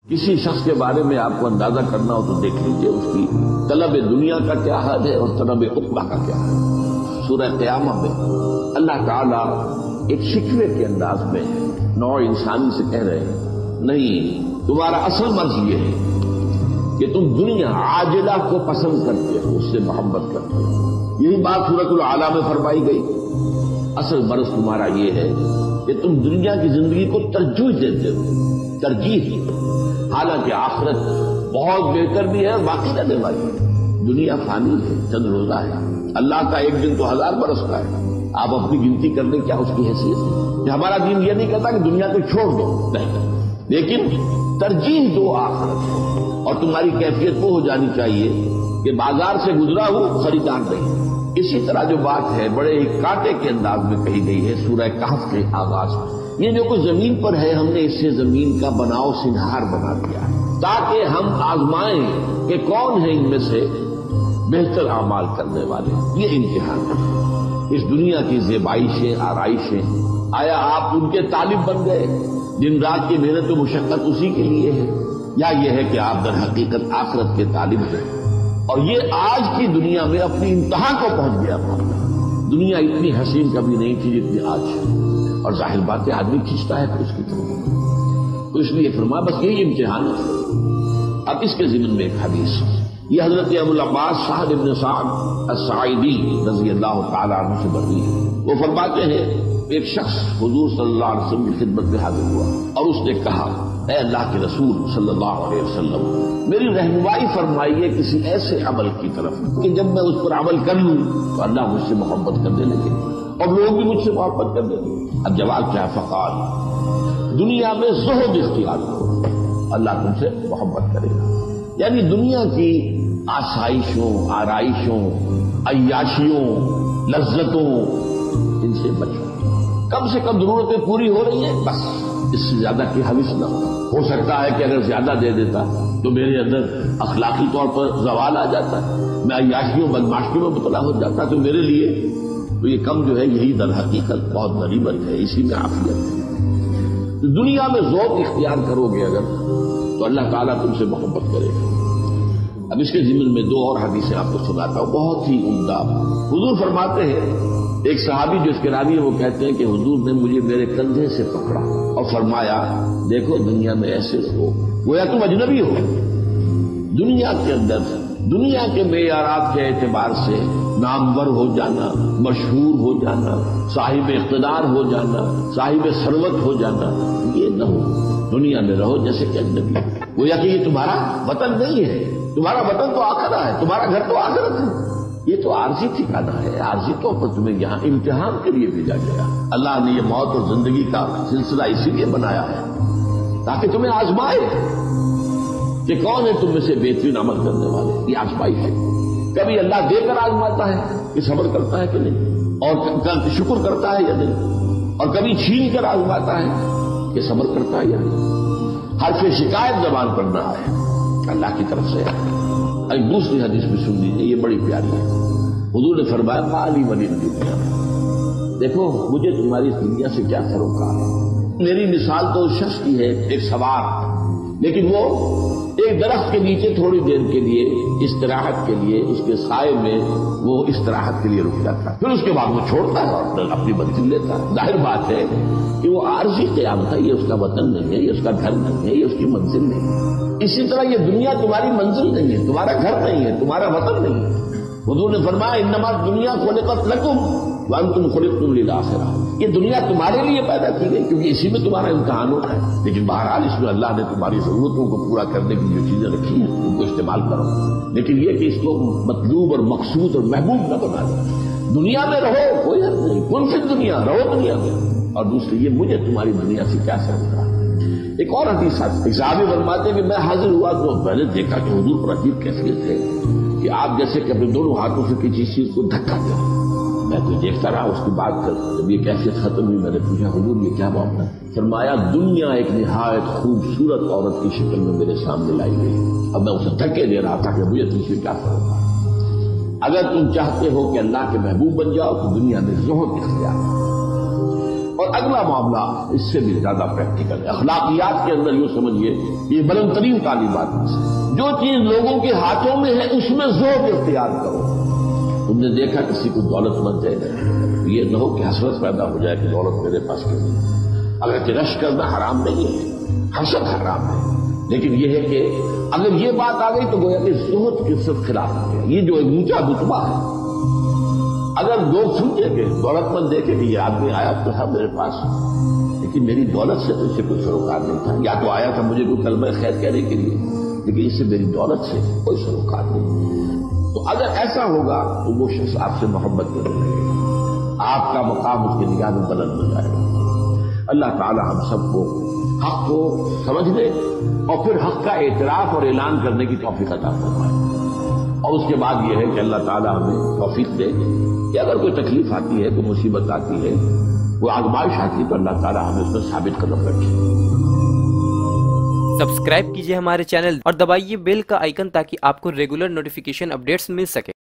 کسی شخص کے بارے میں آپ کو اندازہ کرنا ہو تو دیکھ لیجئے اس کی طلب دنیا کا کیا حال ہے اور طلب عقبہ کا کیا حال ہے۔ سورہ قیامہ میں اللہ تعالیٰ ایک شکوے کے انداز میں نوع انسانی سے کہہ رہے ہیں، نہیں، تمہارا اصل مرض یہ ہے کہ تم دنیا عاجلہ کو پسند کرتے ہو، اس سے محبت کرتے ہو۔ یہی بات سورۃ الاعلیٰ میں فرمائی گئی۔ اصل مرض تمہارا یہ ہے کہ تم دنیا کی زندگی کو ترجیح دیتے ہو، ترجیح، حالانکہ آخرت بہت بہتر بھی ہے اور باقی رہنے والی ہے۔ دنیا فانی ہے، چند روزہ ہے، اللہ کا ایک دن تو 1000 برس کا ہے۔ آپ اپنی گنتی کر لیں کیا اس کی حیثیت ہے؟ کہ ہمارا دین یہ نہیں کہتا کہ دنیا کو چھوڑ دو، نہیں، لیکن ترجیح دو آخرت کو، اور تمہاری کیفیت وہ ہو جانی چاہیے کہ بازار سے گزرا ہو، خریدار نہیں۔ اسی طرح جو بات ہے بڑے ہی کانٹے کے انداز میں کہی گئی ہے سورہ کہف کے آغاز میں، یہ جو کچھ زمین پر ہے ہم نے اس سے زمین کا بناؤ سنہار بنا دیا ہے تاکہ ہم آزمائیں کہ کون ہے ان میں سے بہتر اعمال کرنے والے۔ یہ امتحان ہے۔ اس دنیا کی زیبائشیں، آرائشیں، آیا آپ ان کے طالب بن گئے؟ دن رات کی محنت و مشقت اسی کے لیے ہے، یا یہ ہے کہ آپ در حقیقت آخرت کے طالب ہیں؟ اور یہ آج کی دنیا میں اپنی انتہا کو پہنچ گیا تھا۔ دنیا اتنی حسین کبھی نہیں تھی جتنی آج ہے، اور ظاہر بات ہے آدمی کھینچتا ہے پھر اس کی طرف، تو اس لیے فرمایا بس یہی امتحان ہے۔ اب اس کے ضمن میں ایک حدیث، یہ حضرت ابو العباس سہل بن سعد الساعدی رضی اللہ تعالیٰ عنہ سے بروی ہے۔ وہ فرماتے ہیں ایک شخص حضور صلی اللہ علیہ وسلم کی خدمت میں حاضر ہوا اور اس نے کہا، اے اللہ کے رسول صلی اللہ علیہ وسلم، میری رہنمائی فرمائیے کسی ایسے عمل کی طرف کہ جب میں اس پر عمل کر لوں تو اللہ مجھ سے محبت کرنے لگے اور لوگ بھی مجھ سے محبت کرنے لگے۔ اب جواب کیا؟ فقال، دنیا میں زہد اختیار کرو، اللہ تم سے محبت کرے گا۔ یعنی دنیا کی آسائشوں، آرائشوں، عیاشیوں، لذتوں، ان سے بچو، کم سے کم ضرورتیں پوری ہو رہی ہیں، بس اس سے زیادہ کی حوث نہ ہو سکتا ہے کہ اگر زیادہ دے دیتا تو میرے اندر اخلاقی طور پر زوال آ جاتا، میں عیاشیوں بدماشیوں میں مبتلا ہو جاتا، تو میرے لیے تو یہ کم جو ہے یہی در حقیقت بہت غنیمت ہے، اسی میں عافیت ہے۔ تو دنیا میں ذوق اختیار کرو گے اگر تو اللہ تعالیٰ تم سے محبت کرے گا۔ اب اس کے ضمن میں دو اور حدیثیں آپ کو سناتا ہوں، بہت ہی عمدہ۔ حضور فرماتے ہیں، ایک صحابی جو اس کے راوی ہیں وہ کہتے ہیں کہ حضور نے مجھے میرے کندھے سے پکڑا اور فرمایا، دیکھو دنیا میں ایسے رہو گویا تم اجنبی ہو۔ دنیا کے اندر دنیا کے معیارات کے اعتبار سے نامور ہو جانا، مشہور ہو جانا، صاحب اقتدار ہو جانا، صاحب ثروت ہو جانا، یہ نہ ہو۔ دنیا میں رہو جیسے کہ اجنبی، گویا کہ یہ تمہارا وطن نہیں ہے، تمہارا وطن تو آخرت ہے، تمہارا گھر تو آخرت ہے۔ یہ تو عارضی ٹھکانہ ہے، عارضی طور پر تمہیں یہاں امتحان کے لیے بھیجا گیا۔ اللہ نے یہ موت اور زندگی کا سلسلہ اسی لیے بنایا ہے تاکہ تمہیں آزمائے کہ کون ہے تم میں سے بہترین عمل کرنے والے۔ یہ آزمائی ہے، کبھی اللہ دے کر آزماتا ہے کہ صبر کرتا ہے کہ نہیں، اور شکر کرتا ہے یا نہیں، اور کبھی چھین کر آزماتا ہے کہ صبر کرتا ہے یا نہیں۔ حرف شکایت زبان پر نہ آئے، اللہ کی طرف سے آئے۔ ایک دوسری حدیث بھی سن لیجیے، یہ بڑی پیاری ہے۔ حضور نے فرمایا، مالی ولی دنیا، دیکھو مجھے تمہاری دنیا سے کیا سروکار ہے۔ میری مثال تو اس شخص کی ہے، ایک سوار، لیکن وہ ایک درخت کے نیچے تھوڑی دیر کے لیے استراحت کے لیے اس کے سائے میں وہ استراحت کے لیے رک جاتا ہے، پھر اس کے بعد وہ چھوڑتا ہے اور اپنی منزل لیتا ہے۔ ظاہر بات ہے کہ وہ عارضی قیام ہے، یہ اس کا وطن نہیں ہے، یہ اس کا گھر نہیں ہے، یہ اس کی منزل نہیں ہے۔ اسی طرح یہ دنیا تمہاری منزل نہیں ہے، تمہارا گھر نہیں ہے، تمہارا وطن نہیں ہے۔ حضور نے فرمایا، انما الدنیا خلقت لکم وانتم خلقتم للآخرہ، یہ دنیا تمہارے لیے پیدا کی گئی کیونکہ اسی میں تمہارا امتحان ہوتا ہے، لیکن بہرحال اس میں اللہ نے تمہاری ضرورتوں کو پورا کرنے کی جو چیزیں رکھی ہیں ان کو استعمال کرو، لیکن یہ کہ اس کو مطلوب اور مقصود اور محبوب نہ بنا دو۔ دنیا میں رہو، کوئی حد نہیں، کن فی دنیا، رہو دنیا میں، اور دوسری یہ مجھے تمہاری دنیا سے کیا سروکار۔ ایک اور حدیث صحابی فرماتے ہیں کہ میں حاضر ہوا تو میں نے دیکھا کہ حضور پر عجیب کیفیت ہے کہ آپ جیسے کہ اپنے دونوں ہاتھوں سے کسی چیز کو دھکا دیں۔ میں تو دیکھتا رہا، اس کی بات کر جب یہ کیفیت ختم ہوئی میں نے پوچھا، حضور یہ کیا معاملہ؟ فرمایا، دنیا ایک نہایت خوبصورت عورت کی شکل میں میرے سامنے لائی گئی، اب میں اسے دھکے دے رہا تھا کہ مجھے تم سے کیا فرق۔ اگر تم چاہتے ہو کہ اللہ کے محبوب بن جاؤ تو دنیا میں زہد اختیار، اور اگلا معاملہ اس سے بھی زیادہ پریکٹیکل ہے، اخلاقیات کے اندر یوں سمجھیے یہ بلند ترین تعلیمات میں سے جو چیز لوگوں کے ہاتھوں میں ہے اس میں ذوق اختیار کرو۔ تم نے دیکھا کسی کو دولت مند ہے، یہ نہ ہو کہ حسرت پیدا ہو جائے کہ دولت میرے پاس کیوں نہیں۔ اگر رش کرنا حرام نہیں ہے، حسد حرام ہے، لیکن یہ ہے کہ اگر یہ بات آ گئی تو گویا کہ زہد کے صرف خلاف ہے۔ یہ جو ایک اونچا رتبہ ہے، اگر لوگ سمجھیں گے دولت مند دیکھیں کہ یہ آدمی آیا تو تھا میرے پاس، لیکن میری دولت سے تو اسے کوئی سروکار نہیں تھا، یا تو آیا تھا مجھے کوئی کلمہ خیر کہنے کے لیے، لیکن اس سے میری دولت سے کوئی سروکار نہیں، تو اگر ایسا ہوگا تو وہ شخص آپ سے محبت کرنے لگے گا، آپ کا مقام اس کی نگاہ میں بلند ہو جائے گا۔ اللہ تعالی ہم سب کو حق کو سمجھنے اور پھر حق کا اعتراف اور اعلان کرنے کی توفیق عطا فرمائے، اور اس کے بعد یہ ہے کہ اللہ تعالی ہمیں توفیق دے کہ اگر کوئی تکلیف آتی ہے، کوئی مصیبت آتی ہے، کوئی آزمائش آتی ہے تو اللہ تعالی ہمیں اس میں ثابت قدم رکھے۔ سبسکرائب کیجئے ہمارے چینل اور دبائیے بیل کا آئیکن تاکہ آپ کو ریگولر نوٹیفیکیشن اپڈیٹس مل سکے۔